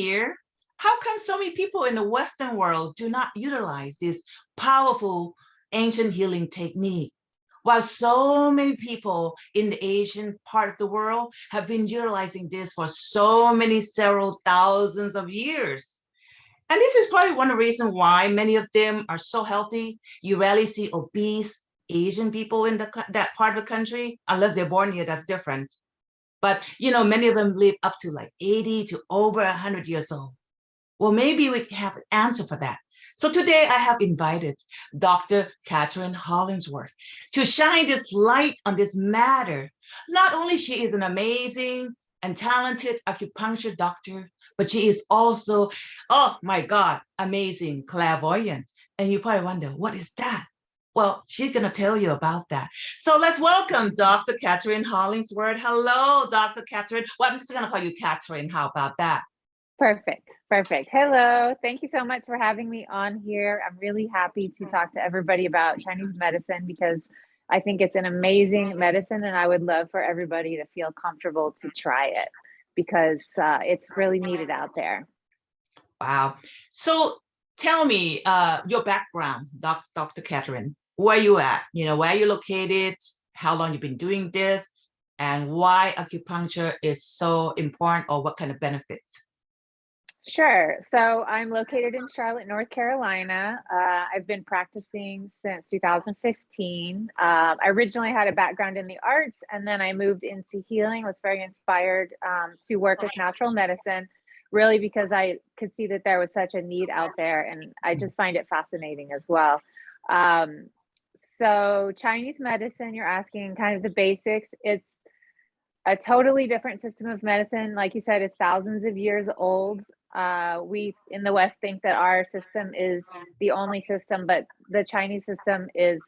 here. How come so many people in the Western world do not utilize this powerful ancient healing technique? While so many people in the Asian part of the world have been utilizing this for so many several thousands of years. And this is probably one of the reasons why many of them are so healthy. You rarely see obese Asian people in that part of the country, unless they're born here, that's different. But many of them live up to like 80 to over 100 years old. Well, maybe we have an answer for that. So today I have invited Dr. Catherine Hollingsworth to shine this light on this matter. Not only she is an amazing and talented acupuncture doctor, but she is also, oh my God, amazing clairvoyant. And you probably wonder, what is that? Well, she's going to tell you about that. So let's welcome Dr. Catherine Hollingsworth. Hello, Dr. Catherine. Well, I'm just going to call you Catherine. How about that? Perfect. Hello. Thank you so much for having me on here. I'm really happy to talk to everybody about Chinese medicine because I think it's an amazing medicine and I would love for everybody to feel comfortable to try it because it's really needed out there. Wow. So tell me your background, Dr. Catherine. Where you at? Where are you located? How long you've been doing this? And why acupuncture is so important or what kind of benefits? Sure. So I'm located in Charlotte, North Carolina. I've been practicing since 2015. I originally had a background in the arts and then I moved into healing, was very inspired to work with natural medicine, really because I could see that there was such a need out there and I just find it fascinating as well. So Chinese medicine, you're asking kind of the basics. It's a totally different system of medicine. Like you said, it's thousands of years old. We in the West think that our system is the only system, but the Chinese system is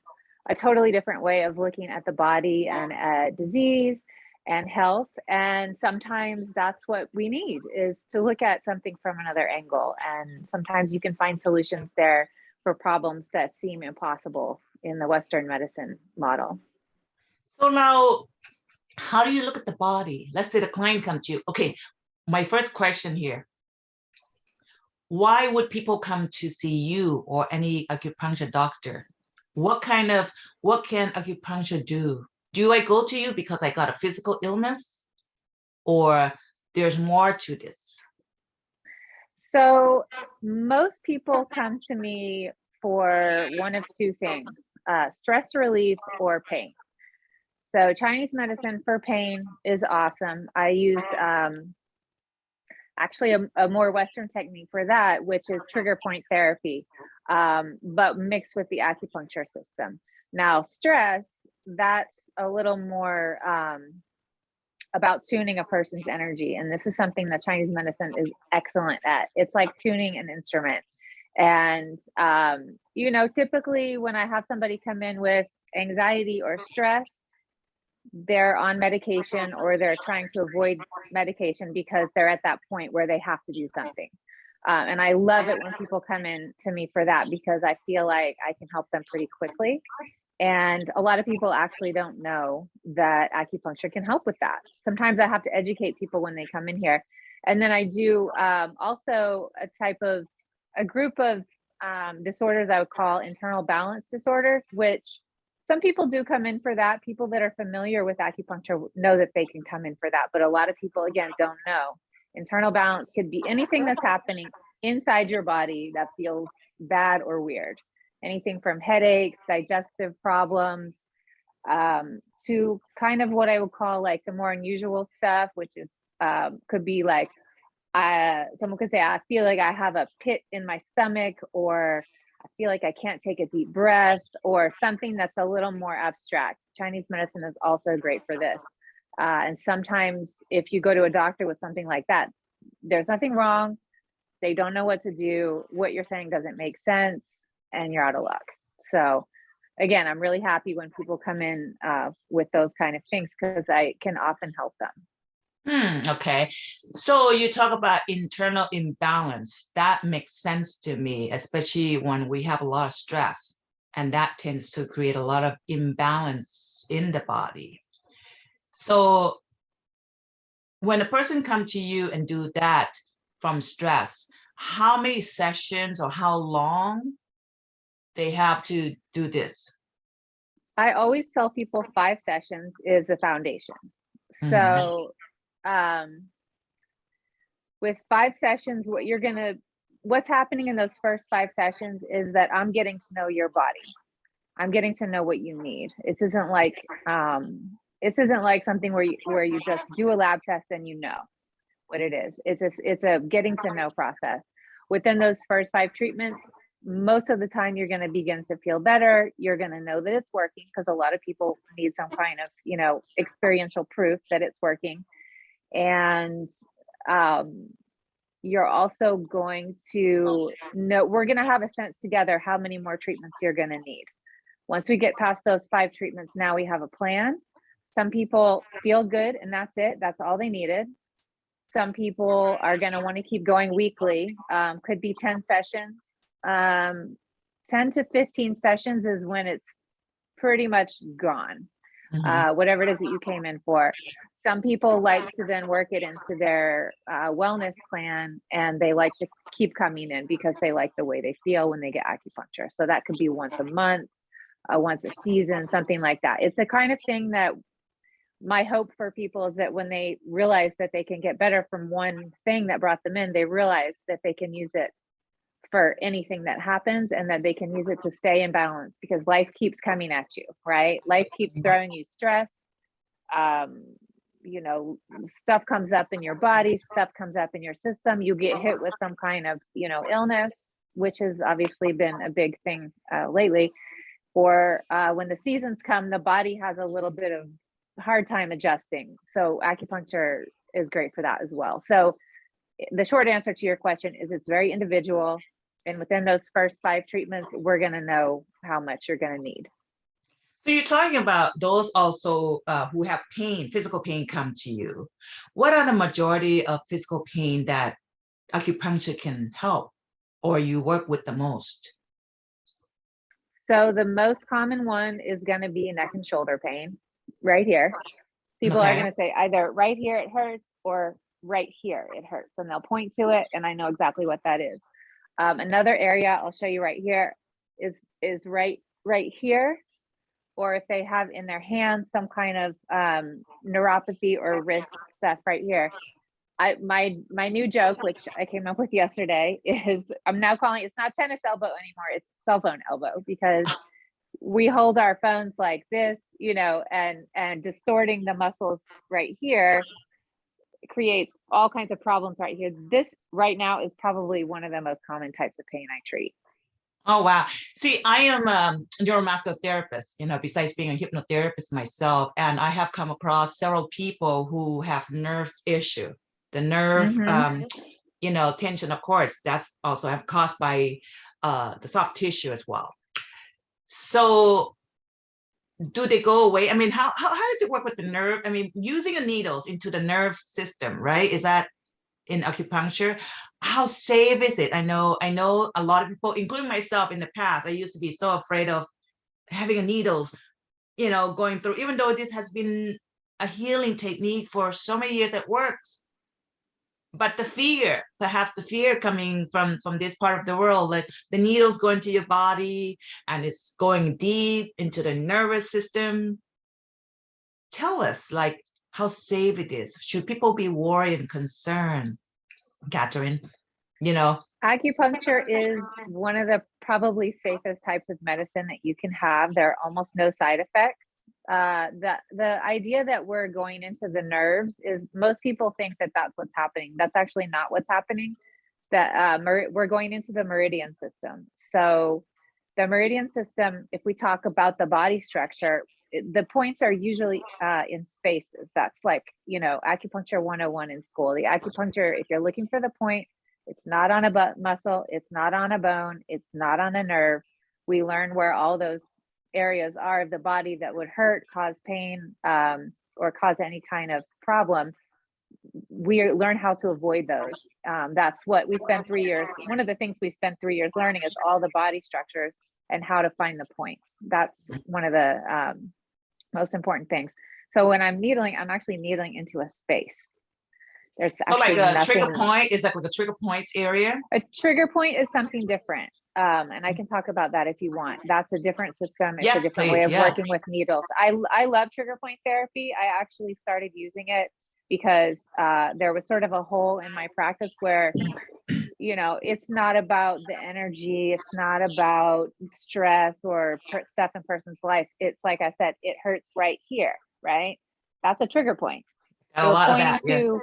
a totally different way of looking at the body and disease and health. And sometimes that's what we need, is to look at something from another angle. And sometimes you can find solutions there for problems that seem impossible in the Western medicine model. So now, how do you look at the body? Let's say the client comes to you. Okay, my first question here. Why would people come to see you or any acupuncture doctor? What can acupuncture do? Do I go to you because I got a physical illness? Or there's more to this? So most people come to me for one of two things, stress relief or pain. So Chinese medicine for pain is awesome. I use actually a more Western technique for that, which is trigger point therapy, but mixed with the acupuncture system. Now, stress, that's a little more about tuning a person's energy. And this is something that Chinese medicine is excellent at. It's like tuning an instrument. And, typically when I have somebody come in with anxiety or stress, they're on medication or they're trying to avoid medication because they're at that point where they have to do something. And I love it when people come in to me for that because I feel like I can help them pretty quickly. And a lot of people actually don't know that acupuncture can help with that. Sometimes I have to educate people when they come in here. And then I do also a group of disorders I would call internal balance disorders, which some people do come in for that. People that are familiar with acupuncture know that they can come in for that. But a lot of people, again, don't know. Internal balance could be anything that's happening inside your body that feels bad or weird. Anything from headaches, digestive problems, to kind of what I would call like the more unusual stuff, which is could be like someone could say, I feel like I have a pit in my stomach, or I feel like I can't take a deep breath, or something that's a little more abstract. Chinese medicine is also great for this. And sometimes if you go to a doctor with something like that, there's nothing wrong. They don't know what to do. What you're saying doesn't make sense and you're out of luck. So again, I'm really happy when people come in with those kind of things because I can often help them. Okay. So you talk about internal imbalance. That makes sense to me, especially when we have a lot of stress, and that tends to create a lot of imbalance in the body. So when a person comes to you and do that, from stress, how many sessions or how long they have to do this? I always tell people 5 sessions is a foundation. So with 5 sessions, what's happening in those first 5 sessions is that I'm getting to know your body. I'm getting to know what you need. This isn't like something where you just do a lab test and you know what it is. It's a getting to know process. Within those first 5 treatments, most of the time you're going to begin to feel better. You're going to know that it's working, because a lot of people need some kind of, experiential proof that it's working. And you're also going to know, we're going to have a sense together how many more treatments you're going to need. Once we get past those 5 treatments, now we have a plan. Some people feel good and that's it. That's all they needed. Some people are going to want to keep going weekly. Could be 10 sessions. 10 to 15 sessions is when it's pretty much gone. Whatever it is that you came in for. Some people like to then work it into their wellness plan, and they like to keep coming in because they like the way they feel when they get acupuncture. So that could be once a month, once a season, something like that. It's a kind of thing that my hope for people is that when they realize that they can get better from one thing that brought them in, they realize that they can use it for anything that happens, and that they can use it to stay in balance, because life keeps coming at you, right? Life keeps throwing you stress. Stuff comes up in your body, stuff comes up in your system. You get hit with some kind of, illness, which has obviously been a big thing lately. Or when the seasons come, the body has a little bit of hard time adjusting. So acupuncture is great for that as well. So the short answer to your question is it's very individual. And within those first 5 treatments, we're going to know how much you're going to need. So you're talking about those also who have pain, physical pain, come to you. What are the majority of physical pain that acupuncture can help, or you work with the most? So the most common one is going to be neck and shoulder pain right here. People are going to say either right here it hurts or right here it hurts, and they'll point to it, and I know exactly what that is. Another area I'll show you right here is right here, or if they have in their hands some kind of neuropathy or wrist stuff right here. My new joke, which I came up with yesterday, is I'm now calling it's not tennis elbow anymore, it's cell phone elbow, because we hold our phones like this, and distorting the muscles right here creates all kinds of problems right here. This right now is probably one of the most common types of pain I treat. Oh, wow. See, I am a neuromuscular therapist, besides being a hypnotherapist myself. And I have come across several people who have nerve issue. The nerve, tension, of course, that's also caused by the soft tissue as well. So do they go away? I mean, how does it work with the nerve? I mean, using the needles into the nerve system, right? Is that in acupuncture? How safe is it? I know a lot of people, including myself in the past, I used to be so afraid of having a needles, going through, even though this has been a healing technique for so many years that works. But perhaps the fear coming from this part of the world, like the needles going to your body and it's going deep into the nervous system. Tell us, like, how safe it is. Should people be worried and concerned, Catherine? Acupuncture is one of the probably safest types of medicine that you can have. There are almost no side effects. The idea that we're going into the nerves is, most people think that that's what's happening. That's actually not what's happening. That we're going into the meridian system. So the meridian system, if we talk about the body structure, the points are usually in spaces. That's like, acupuncture 101 in school. The acupuncture, if you're looking for the point, it's not on a muscle, it's not on a bone, it's not on a nerve. We learn where all those areas are of the body that would hurt, cause pain, or cause any kind of problem. We learn how to avoid those. That's what we spend 3 years. One of the things we spend 3 years learning is all the body structures and how to find the points. That's one of the most important things. So when I'm needling, I'm actually needling into a space. There's So like actually a trigger nothing. point is like a trigger points area. A trigger point is something different. And I can talk about that if you want. That's a different system. It's a Yes, different way please. of Yes. working with needles. I love trigger point therapy. I actually started using it because there was sort of a hole in my practice where, you know, it's not about the energy. It's not about stress or stuff in person's life. It's like I said, it hurts right here, right? That's a trigger point. Got a They're lot of pointing that. Yeah. to,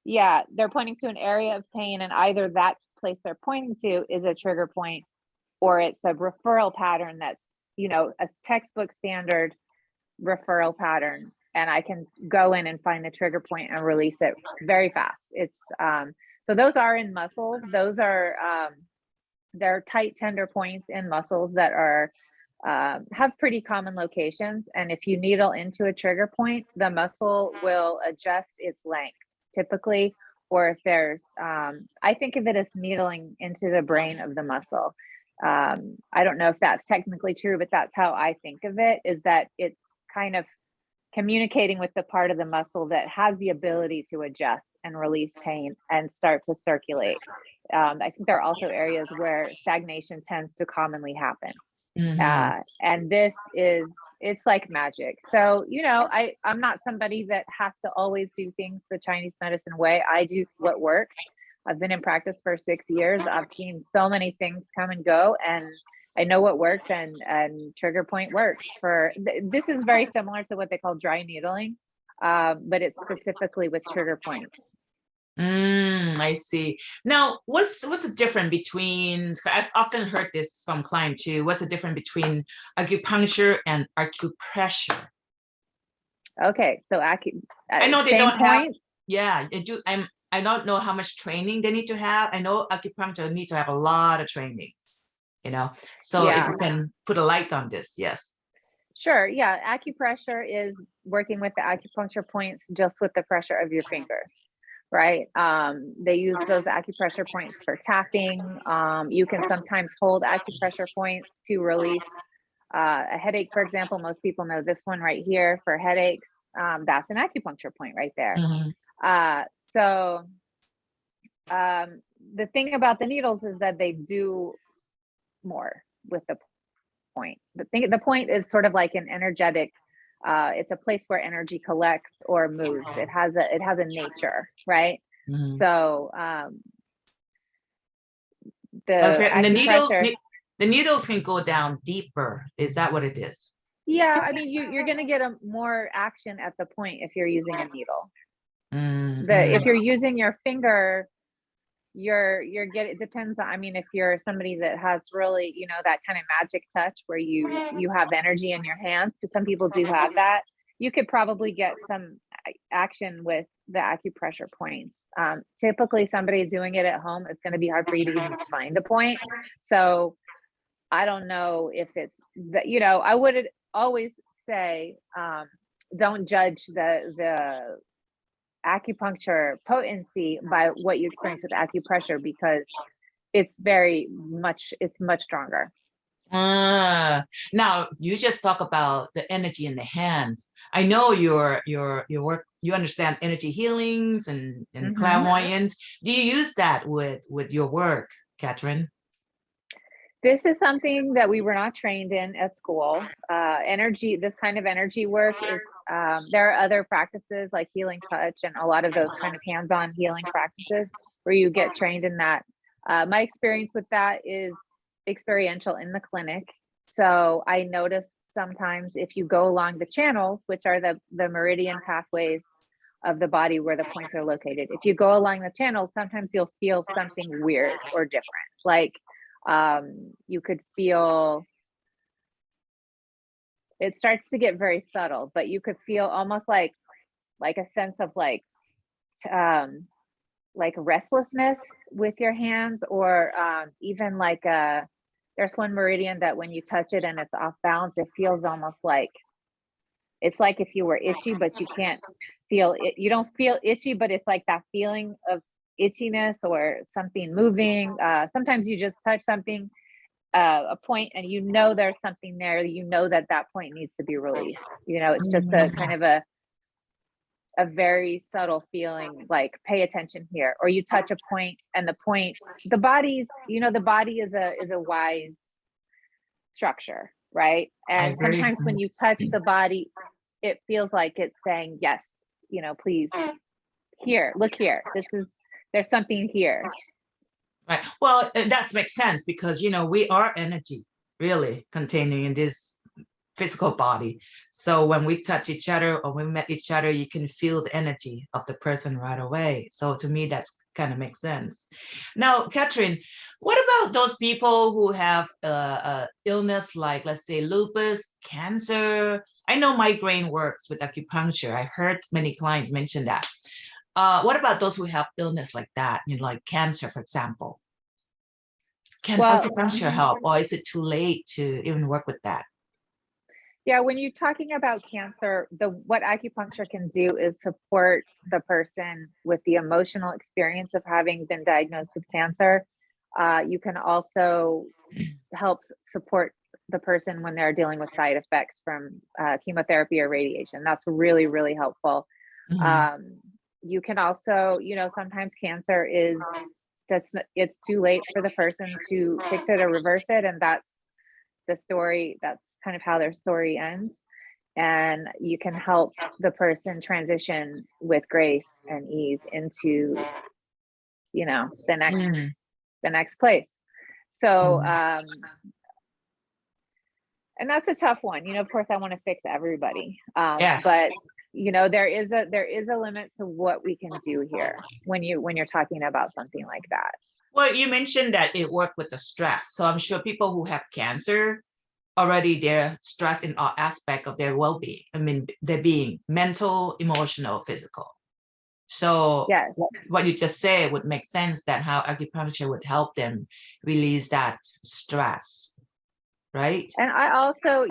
yeah, they're pointing to an area of pain, and either that place they're pointing to is a trigger point, or it's a referral pattern that's, you know, a textbook standard referral pattern. And I can go in and find the trigger point and release it very fast. It's so those are in muscles. Those are they're tight, tender points in muscles that are have pretty common locations. And if you needle into a trigger point, the muscle will adjust its length typically. Or if there's, I think of it as needling into the brain of the muscle. I don't know if that's technically true, but that's how I think of it, is that it's kind of communicating with the part of the muscle that has the ability to adjust and release pain and start to circulate. I think there are also areas where stagnation tends to commonly happen. Mhm. And this is, it's like magic. So, you know, I'm not somebody that has to always do things the Chinese medicine way. I do what works. I've been in practice for 6 years. I've seen so many things come and go, and I know what works, and trigger point works for, this is very similar to what they call dry needling, but it's specifically with trigger points. I see. Now, what's the difference between, I've often heard this from clients too. What's the difference between acupuncture and acupressure? Okay, so I know they same don't have, points. yeah, they do. I don't know how much training they need to have. I know acupuncture need to have a lot of training, you know. So if Yeah, you can put a light on this, yes. sure. Yeah, acupressure is working with the acupuncture points just with the pressure of your fingers, right? They use those acupressure points for tapping. You can sometimes hold acupressure points to release a headache, for example. Most people know this one right here for headaches. That's an acupuncture point right there. Mhm. Uh, so the thing about the needles is that they do more with the point. The point is sort of like an energetic, it's a place where energy collects or moves. It has a nature, right? Mhm. So the And acupressure, the needles can go down deeper. Is that what it is? yeah, I mean, you're going to get a more action at the point if you're using a needle. If you're using your finger, you're getting, it depends on, I mean, if you're somebody that has really, you know, that kind of magic touch where you have energy in your hands, because some people do have that, you could probably get some action with the acupressure points. Typically somebody doing it at home, it's going to be hard for you to even find a point. So I don't know if it's that, you know, I would always say, don't judge the acupuncture potency by what you experience with acupressure, because it's much stronger. Now you just talk about the energy in the hands. I know your work, you understand energy healings and clairvoyance. Do you use that with your work, Catherine? This is something that we were not trained in at school. This kind of energy work is, there are other practices like healing touch and a lot of those kind of hands-on healing practices where you get trained in that. My experience with that is experiential in the clinic. So I notice sometimes if you go along the channels, which are the meridian pathways of the body where the points are located, if you go along the channels, sometimes you'll feel something weird or different. Like you could feel, it starts to get very subtle, but you could feel almost like a sense of like restlessness with your hands, or even like there's one meridian that when you touch it and it's off balance, it feels almost like, it's like if you were itchy, but you can't feel it. You don't feel itchy, but it's like that feeling of itchiness or something moving. Sometimes you just touch something, a point, and you know there's something there. You know that point needs to be released. You know, it's just a kind of a very subtle feeling like pay attention here, or you touch a point and the body's, the body is a wise structure, right? I And agree. sometimes when you touch the body, it feels like it's saying, yes, please, here, look here, there's something here. Right. Well, that makes sense because, we are energy really containing in this physical body. So when we touch each other or we met each other, you can feel the energy of the person right away. So to me, that's kind of makes sense. Now, Catherine, what about those people who have illness like, let's say, lupus, cancer? I know migraine works with acupuncture. I heard many clients mention that. What about those who have illness like that, like cancer, for example? Can Well, acupuncture help, or is it too late to even work with that? yeah, when you're talking about cancer, what acupuncture can do is support the person with the emotional experience of having been diagnosed with cancer. You can also help support the person when they're dealing with side effects from chemotherapy or radiation. That's really, really helpful. Mhm. You can also, sometimes cancer is just, it's too late for the person to fix it or reverse it. And that's the story. That's kind of how their story ends. And you can help the person transition with grace and ease into, the Mm, next place. So, mm. and that's a tough one. Of course, I want to fix everybody, Yes. but there is a limit to what we can do here when you're talking about something like that. Well, you mentioned that it worked with the stress. So I'm sure people who have cancer already they're stressed in all aspect of their well-being. I mean, their being mental, emotional, physical. So Yes. what you just said would make sense that how acupuncture would help them release that stress, right? And I also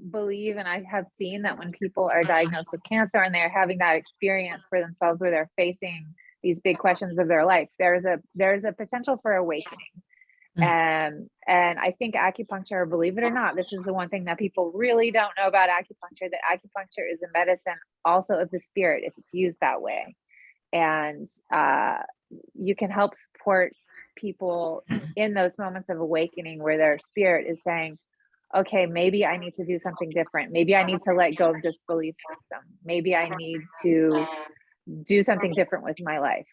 believe, and I have seen that when people are diagnosed with cancer and they're having that experience for themselves where they're facing these big questions of their life, there's a potential for awakening. Mm. And I think acupuncture, believe it or not, this is the one thing that people really don't know about acupuncture, that acupuncture is a medicine also of the spirit if it's used that way. And you can help support people in those moments of awakening where their spirit is saying, okay, maybe I need to do something different. Maybe I need to let go of this belief system. Maybe I need to do something different with my life.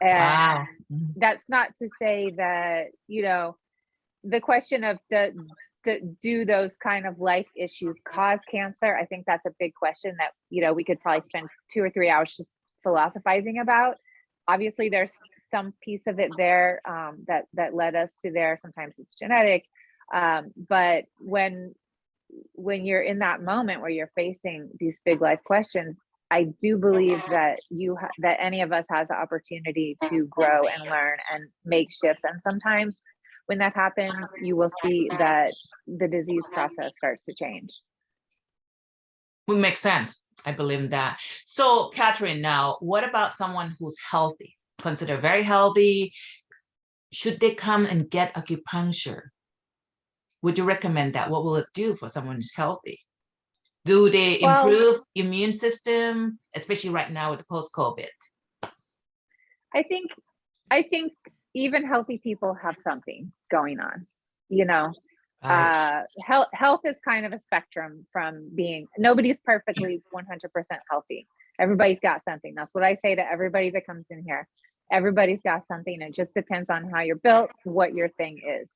And Wow. Mhm. that's not to say that, the question of do those kind of life issues cause cancer? I think that's a big question that, we could probably spend 2 or 3 hours just philosophizing about. Obviously, there's some piece of it there that led us to there. Sometimes it's genetic. But when you're in that moment where you're facing these big life questions, I do believe that that any of us has the opportunity to grow and learn and make shifts. And sometimes when that happens, you will see that the disease process starts to change. Would make sense. I believe in that. So, Catherine, now, what about someone who's healthy, considered very healthy? Should they come and get acupuncture? Would you recommend that? What will it do for someone who's healthy? Do they Well, improve immune system, especially right now with the post-COVID? I think even healthy people have something going on, you know. Right. Health is kind of a spectrum from being, nobody's perfectly 100% healthy. Everybody's got something. That's what I say to everybody that comes in here. Everybody's got something. It just depends on how you're built, what your thing is.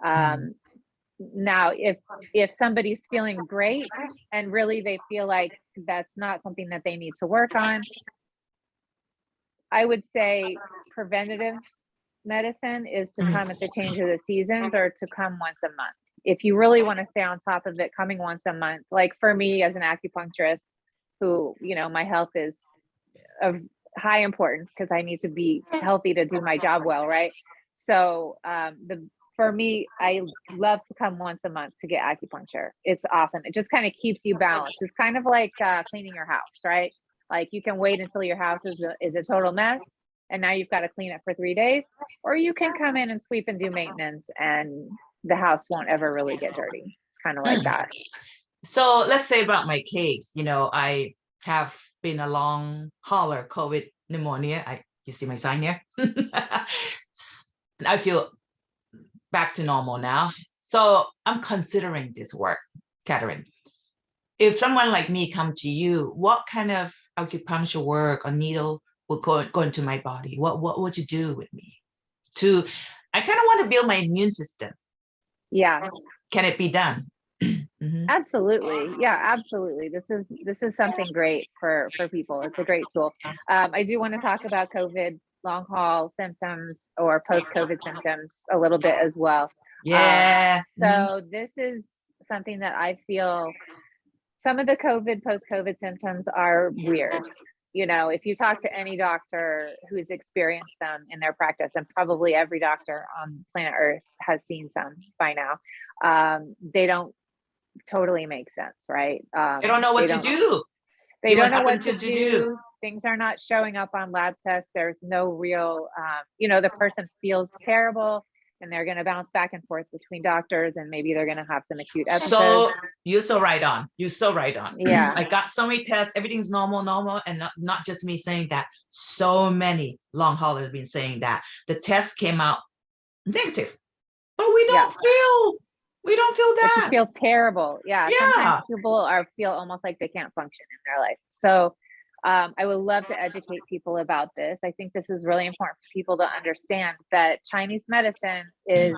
Mm. Now, if somebody's feeling great and really they feel like that's not something that they need to work on, I would say preventative medicine is to come at the change of the seasons or to come once a month. If you really want to stay on top of it, coming once a month, like for me as an acupuncturist who, my health is of high importance because I need to be healthy to do my job well, right? So for me, I love to come once a month to get acupuncture. It's awesome. It just kind of keeps you balanced. It's kind of like cleaning your house, right? Like you can wait until your house is a total mess and now you've got to clean it for 3 days, or you can come in and sweep and do maintenance and the house won't ever really get dirty. It's kind of like that. So let's say about my case, I have been a long hauler, COVID pneumonia. You see my sign here? I feel back to normal now. So I'm considering this work, Catherine. If someone like me come to you, what kind of acupuncture work or needle will go into my body? What would you do with me? I kind of want to build my immune system. Yeah. Can it be done? Mm-hmm. Absolutely. Yeah, absolutely. This is something great for people. It's a great tool. I do want to talk about COVID long haul symptoms or post-COVID symptoms a little bit as well. Yeah. So this is something that I feel some of the post-COVID symptoms are weird. You know, if you talk to any doctor who's experienced them in their practice, and probably every doctor on planet Earth has seen some by now, they don't totally make sense, right? They don't know what to do. They don't know what to do. Things are not showing up on lab tests. There's no real, the person feels terrible and they're going to bounce back and forth between doctors, and maybe they're going to have some acute episodes. So you're so right on. You're so right on. Yeah. I got so many tests. Everything's normal. And not just me saying that. So many long haulers have been saying that. The test came out negative, but we don't feel that. You feel terrible. Yeah. Sometimes people feel almost like they can't function in their life. So I would love to educate people about this. I think this is really important for people to understand that Chinese medicine is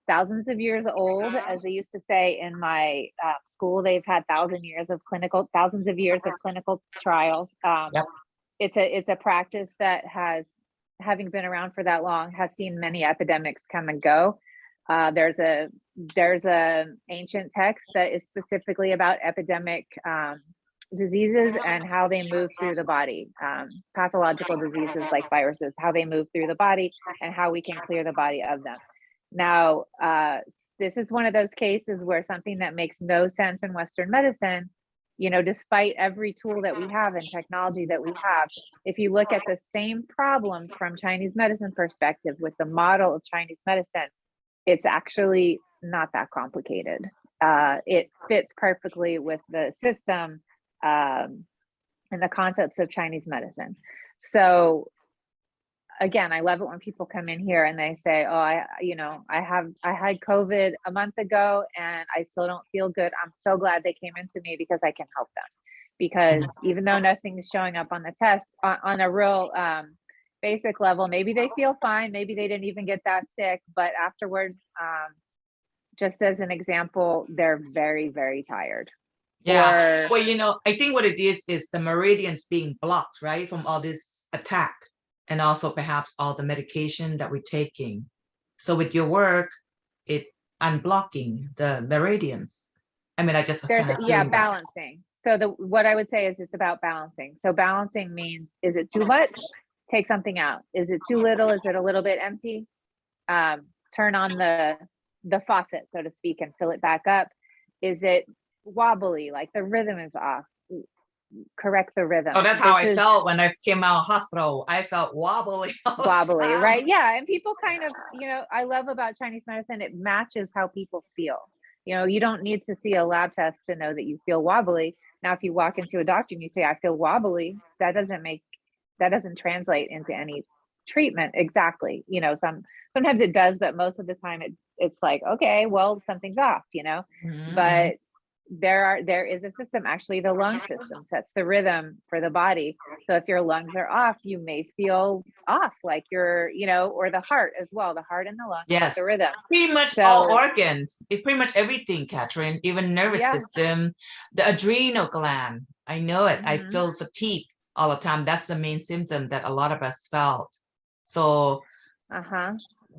thousands of years old. As they used to say in my school, they've had thousands of years of clinical trials. It's a practice that having been around for that long, has seen many epidemics come and go. There's a ancient text that is specifically about epidemic diseases and how they move through the body, pathological diseases like viruses, how they move through the body and how we can clear the body of them. Now, this is one of those cases where something that makes no sense in Western medicine, despite every tool that we have and technology that we have, if you look at the same problem from Chinese medicine perspective with the model of Chinese medicine, it's actually not that complicated. It fits perfectly with the system and the concepts of Chinese medicine. So again, I love it when people come in here and they say, oh, I had COVID a month ago and I still don't feel good. I'm so glad they came into me because I can help them. Because even though nothing is showing up on the test on a real basic level, maybe they feel fine, maybe they didn't even get that sick, but afterwards, just as an example, they're very, very tired. Yeah. Well, I think what it is the meridians being blocked, right, from all this attack, and also perhaps all the medication that we're taking. So with your work, it unblocking the meridians. I mean, I just kind of balancing. So what I would say is it's about balancing. So balancing means, is it too much? Take something out. Is it too little? Is it a little bit empty? Turn on the faucet, so to speak, and fill it back up. Is it wobbly, like the rhythm is off? Correct the rhythm. Oh, that's how I felt when I came out of hospital. I felt wobbly. Wobbly, right? Yeah. And people kind of, I love about Chinese medicine, it matches how people feel. You don't need to see a lab test to know that you feel wobbly. Now, if you walk into a doctor and you say, I feel wobbly, that doesn't translate into any treatment exactly. Sometimes it does, but most of the time it's like, okay, well, something's off, Mm-hmm. But there is a system, actually the lung system sets the rhythm for the body. So if your lungs are off, you may feel off, like or the heart as well, the heart and the lungs, yes, the rhythm. Pretty much all organs, pretty much everything, Catherine, even nervous system, the adrenal gland. I know it. Mm-hmm. I feel fatigue all the time. That's the main symptom that a lot of us felt. So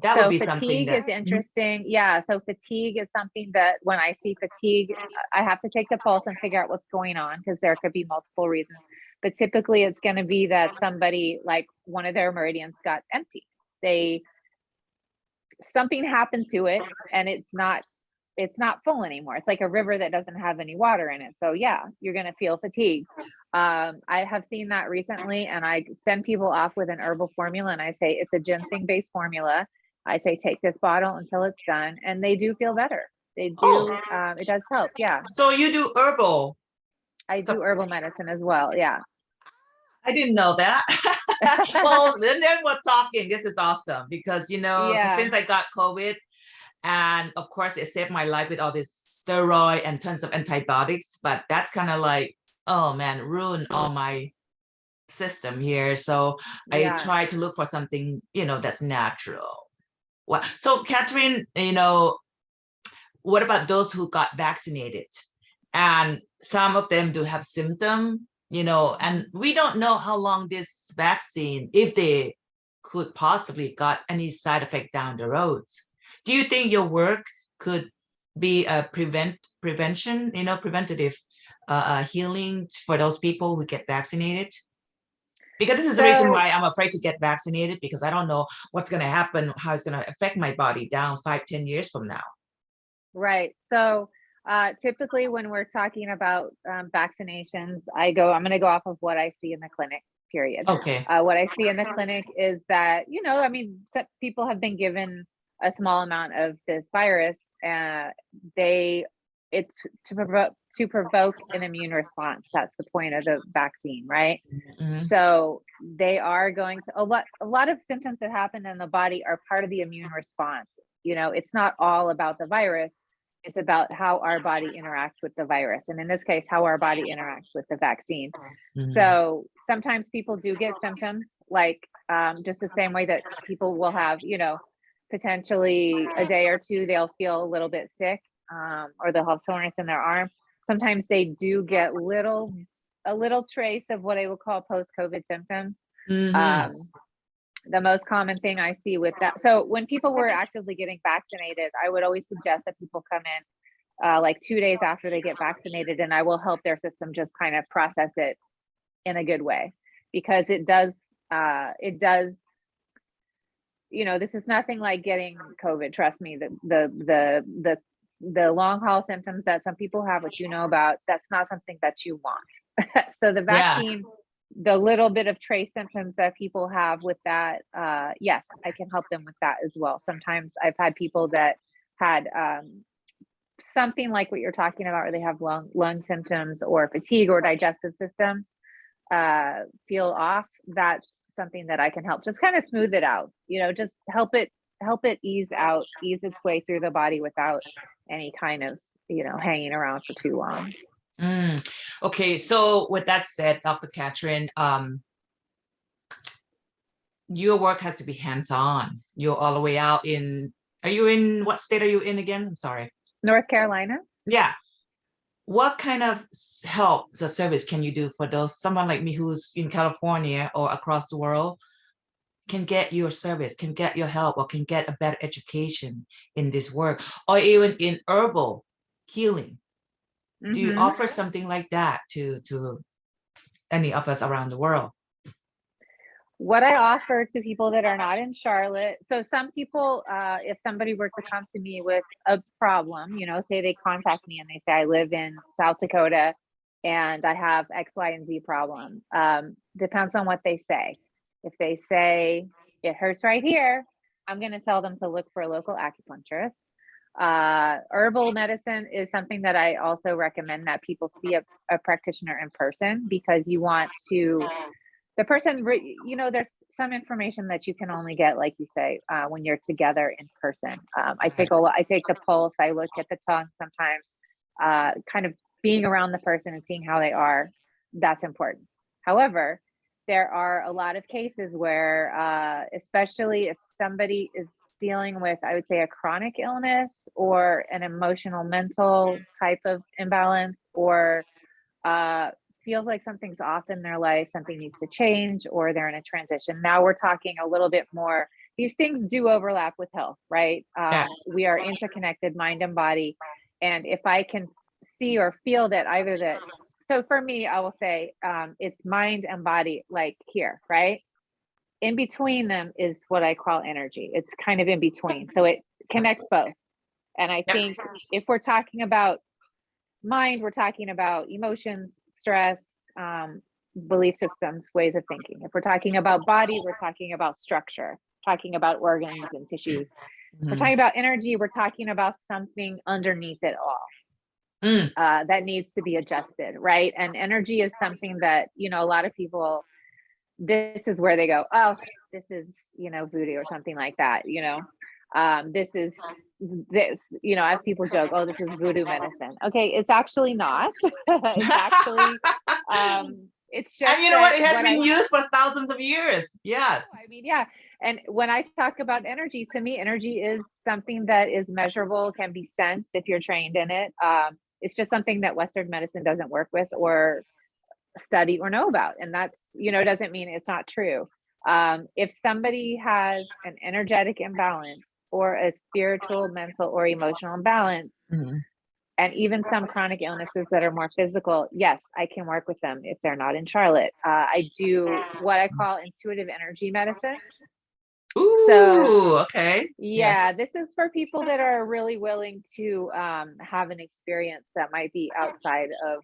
that would be something. Fatigue is interesting. Yeah. So fatigue is something that when I see fatigue, I have to take the pulse and figure out what's going on, because there could be multiple reasons. But typically it's going to be that somebody, like, one of their meridians got empty. Something happened to it and it's not full anymore. It's like a river that doesn't have any water in it. So yeah, you're going to feel fatigued. I have seen that recently, and I send people off with an herbal formula and I say, it's a ginseng based formula. I say, take this bottle until it's done, and they do feel better. They do. It does help. Yeah. So you do herbal I So do herbal medicine as well. Yeah. I didn't know that. Well, then we're talking. This is awesome because, you know, Yeah. since I got COVID, and of course, it saved my life with all this steroid and tons of antibiotics, but that's kind of like, oh man, ruined all my system here. So I Yeah. try to look for something, you know, that's natural. Well, so Catherine, you know, what about those who got vaccinated? And some of them do have symptoms, you know, and we don't know how long this vaccine, if they could possibly got any side effect down the roads. Do you think your work could be a prevention, you know, preventative healing for those people who get vaccinated? Because this is the reason So, why I'm afraid to get vaccinated because I don't know what's going to happen, how it's going to affect my body down 5, 10 years from now. right. So, typically when we're talking about vaccinations, I'm going to go off of what I see in the clinic, period. Okay. What I see in the clinic is that, I mean, some people have been given a small amount of this virus. They, it's to provoke an immune response. That's the point of the vaccine, right? Mhm. So they are going to a lot of symptoms that happen in the body are part of the immune response. It's not all about the virus. It's about how our body interacts with the virus. And in this case, how our body interacts with the vaccine. Mhm. So sometimes people do get symptoms like just the same way that people will have, potentially a day or two, they'll feel a little bit sick or they'll have soreness in their arm. Sometimes they do get a little trace of what I would call post-COVID symptoms. Mhm. Um, the most common thing I see with that. So when people were actively getting vaccinated, I would always suggest that people come in like 2 days after they get vaccinated, and I will help their system just kind of process it in a good way because it does. This is nothing like getting COVID. Trust me, the long haul symptoms that some people have, which about, that's not something that you want. So the Yeah. vaccine, the little bit of trace symptoms that people have with that, yes, I can help them with that as well. Sometimes I've had people that had something like what you're talking about, where they have lung symptoms or fatigue or digestive systems feel off. That's something that I can help just kind of smooth it out, just help it ease its way through the body without any kind of, hanging around for too long. Mm. Okay, so with that said, Dr. Catherine, your work has to be hands-on. You're all the way out in, are you in, what state are you in again? I'm sorry. North Carolina. Yeah. What kind of help, so service can you do for those, someone like me who's in California or across the world can get your service, can get your help, or can get a better education in this work, or even in herbal healing? Do you Hmm. offer something like that to any of us around the world? What I offer to people that are not in Charlotte, so some people, if somebody were to come to me with a problem, say they contact me and they say, I live in South Dakota and I have X, Y, and Z problem. Depends on what they say. If they say it hurts right here, I'm going to tell them to look for a local acupuncturist. Herbal medicine is something that I also recommend that people see a practitioner in person, because you want to, the person, there's some information that you can only get, like you say, when you're together in person. I take the pulse, I look at the tongue sometimes, kind of being around the person and seeing how they are. That's important. However, there are a lot of cases where, especially if somebody is dealing with, I would say, a chronic illness or an emotional mental type of imbalance, or uh, feels like something's off in their life, something needs to change, or they're in a transition. Now we're talking a little bit more. These things do overlap with health, right? Yeah. We are interconnected, mind and body. And if I can see or feel that either that, so for me, I will say it's mind and body, like here, right? In between them is what I call energy. It's kind of in between. So it connects both. And I Yep. think if we're talking about mind, we're talking about emotions, stress, belief systems, ways of thinking. If we're talking about body, we're talking about structure, talking about organs and tissues. If we're Mhm. talking about energy, we're talking about something underneath it all. that needs to be adjusted, right? And energy is something that, you know, a lot of people, this is where they go, oh, this is, you know, voodoo or something like that, you know. This is this, you know, as people joke, oh, this is voodoo medicine. Okay, it's actually not. It's actually, it's just And you know that what? It has what I been used for thousands of years. Yes. I mean, yeah. And when I talk about energy, to me, energy is something that is measurable, can be sensed if you're trained in it. It's just something that Western medicine doesn't work with or study or know about. And that's, you know, doesn't mean it's not true. If somebody has an energetic imbalance or a spiritual, mental, or emotional imbalance, Mhm. and even some chronic illnesses that are more physical, yes, I can work with them if they're not in Charlotte. I do what I call intuitive energy medicine. So Ooh, okay. Yes. yeah, this is for people that are really willing to have an experience that might be outside of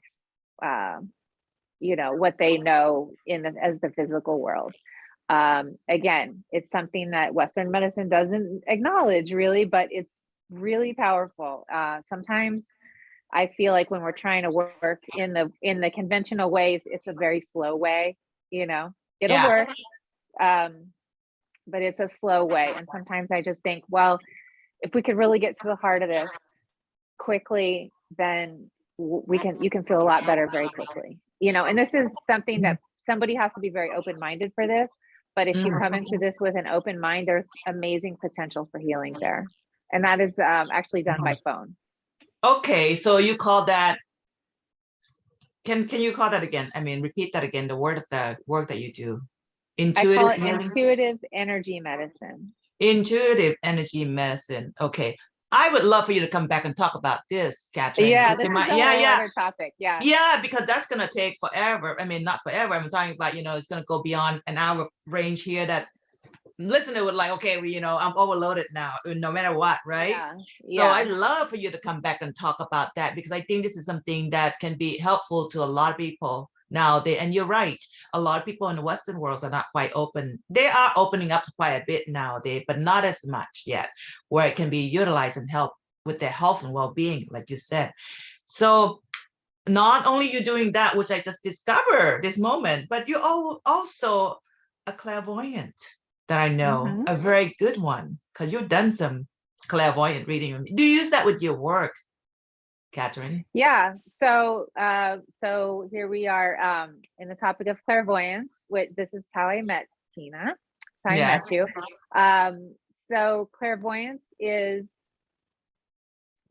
you know, what they know in the as the physical world. Again, it's something that Western medicine doesn't acknowledge really, but it's really powerful. Sometimes I feel like when we're trying to work in the conventional ways, it's a very slow way, you know. It'll Yeah. work, um, but it's a slow way. And sometimes I just think, well, if we could really get to the heart of this quickly, then you can feel a lot better very quickly. You know, and this is something that somebody has to be very open-minded for this. But if you come into this with an open mind, there's amazing potential for healing there. And that is actually done by phone. Okay, so you call that, can you call that again? I mean, repeat that again, the word of the work that you do. I call Intuitive it healing? intuitive energy medicine. Intuitive energy medicine. Okay. I would love for you to come back and talk about this, Catherine. Yeah, Would this you is a mind? whole Yeah, yeah. other topic. Yeah. Yeah, because that's gonna take forever. I mean, not forever. I'm talking about, you know, it's gonna go beyond an hour range here that listener would like, okay, well, you know, I'm overloaded now, no matter what, right? Yeah. So I'd Yeah. love for you to come back and talk about that because I think this is something that can be helpful to a lot of people now. And you're right, a lot of people in the Western world are not quite open. They are opening up quite a bit nowadays, but not as much yet, where it can be utilized and help with their health and well-being, like you said. So not only you doing that, which I just discovered this moment, but you also a clairvoyant that I know, Hmm. a very good one, because you've done some clairvoyant reading. Do you use that with your work, Catherine? Yeah. So here we are in the topic of clairvoyance. This is how I met Tina. How I met Yes. you. So clairvoyance is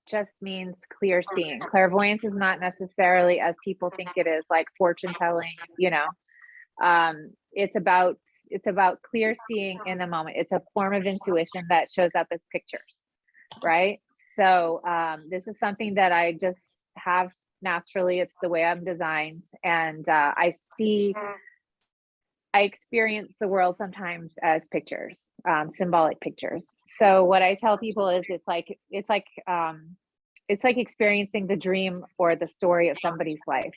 just means clear seeing. Clairvoyance is not necessarily as people think it is, like fortune telling, you know. It's about clear seeing in the moment. It's a form of intuition that shows up as pictures, right? So this is something that I just have naturally. It's the way I'm designed, and I experience the world sometimes as pictures, symbolic pictures. So what I tell people is it's like experiencing the dream or the story of somebody's life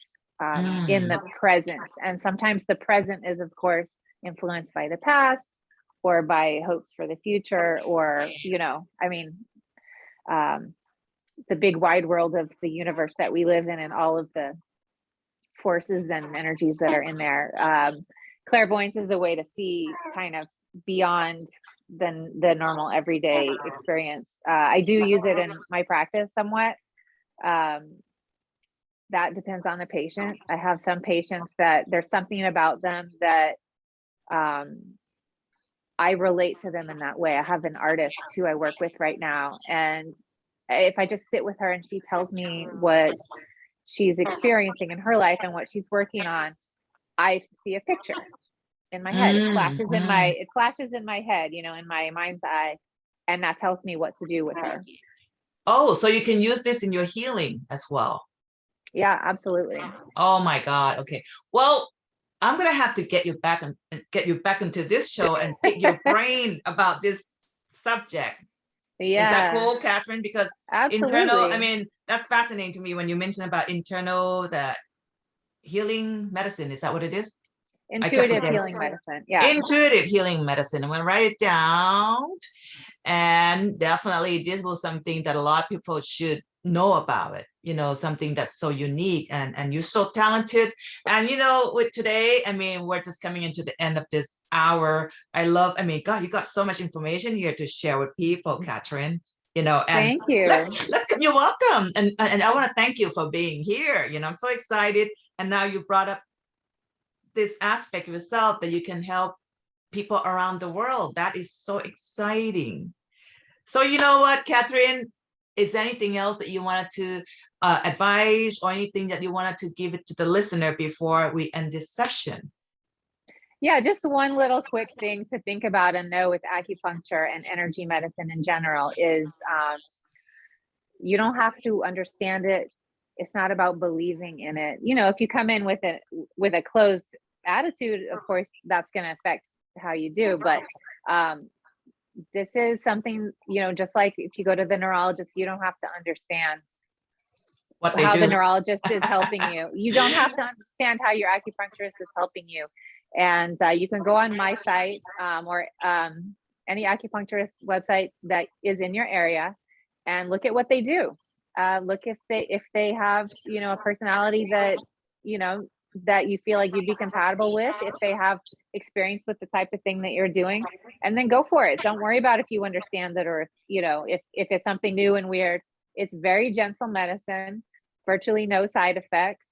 in the present. And sometimes the present is, of course, influenced by the past or by hopes for the future, or, you know, I mean, the big wide world of the universe that we live in and all of the forces and energies that are in there. Clairvoyance is a way to see kind of beyond the normal everyday experience. I do use it in my practice somewhat. That depends on the patient. I have some patients that there's something about them that I relate to them in that way. I have an artist who I work with right now, and if I just sit with her and she tells me what she's experiencing in her life and what she's working on, I see a picture in my head. It flashes in my head, you know, in my mind's eye, and that tells me what to do with her. Oh, so you can use this in your healing as well. Yeah, absolutely. Oh my God. Okay. Well, I'm gonna have to get you back and get you back into this show and pick your brain about this subject. Is that Yeah, cool, Catherine? Because internal, I absolutely. mean, that's fascinating to me when you mention about internal, the healing medicine. Is that what it is? Intuitive healing medicine. Yeah. Intuitive healing medicine. I'm going to write it down. And definitely this was something that a lot of people should know about it, you know, something that's so unique, and you're so talented. And, you know, with today, I mean, we're just coming into the end of this hour. I mean, God, you got so much information here to share with people, Catherine, you know, and thank you. you're welcome. And I want to thank you for being here. You know, I'm so excited. And now you brought up this aspect of yourself that you can help people around the world. That is so exciting. So you know what, Catherine, is there anything else that you wanted to advise, or anything that you wanted to give it to the listener before we end this session? Yeah, just one little quick thing to think about and know with acupuncture and energy medicine in general is you don't have to understand it. It's not about believing in it. You know, if you come in with a closed attitude, of course, that's going to affect how you do. But this is something, you know, just like if you go to the neurologist, you don't have to understand how the neurologist is helping you. You don't have to understand how your acupuncturist is helping you. And you can go on my site or any acupuncturist website that is in your area and look at what they do. Look if they have, you know, a personality that, you know, that you feel like you'd be compatible with, if they have experience with the type of thing that you're doing, and then go for it. Don't worry about if you understand it, or if, you know, if it's something new and weird. It's very gentle medicine, virtually no side effects.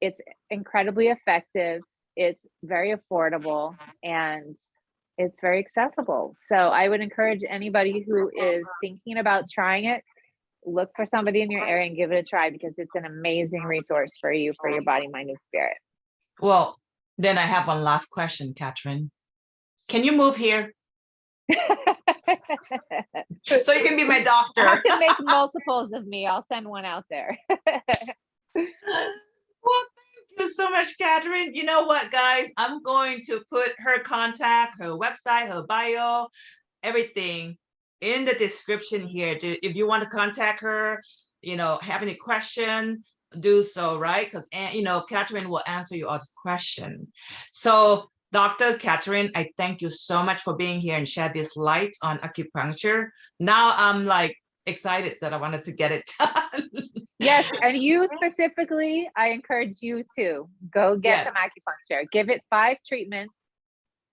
It's incredibly effective. It's very affordable, and it's very accessible. So I would encourage anybody who is thinking about trying it, look for somebody in your area and give it a try, because it's an amazing resource for you, for your body, mind, and spirit. Well, then I have one last question, Catherine. Can you move here? So you can be my doctor. I have to make multiples of me. I'll send one out there. Well, thank you so much, Catherine. You know what, guys? I'm going to put her contact, her website, her bio, everything in the description here. If you want to contact her, you know, have any question, do so, right? Because, you know, Catherine will answer you all this question. So Dr. Catherine, I thank you so much for being here and shed this light on acupuncture. Now I'm like excited that I wanted to get it done. Yes, and you specifically, I encourage you to go get some acupuncture. Give it 5 treatments.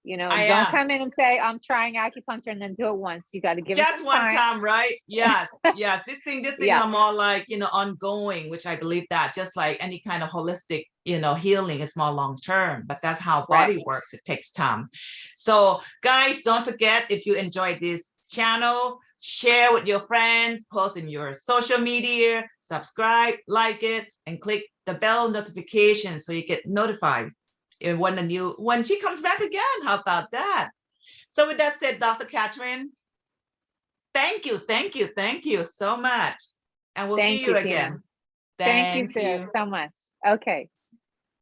You know, don't come in and say, I'm trying acupuncture and then do it once. You got to give it just one time, right? Yes, yes. This thing I'm more like, you know, ongoing, which I believe that just like any kind of holistic, you know, healing is more long-term, but that's how body works. It takes time. So guys, don't forget, if you enjoyed this channel, share with your friends, post in your social media, subscribe, like it, and click the bell notification so you get notified when she comes back again. How about that? So with that said, Dr. Catherine, thank you so much. And we'll see you again. Thank you so much. Okay.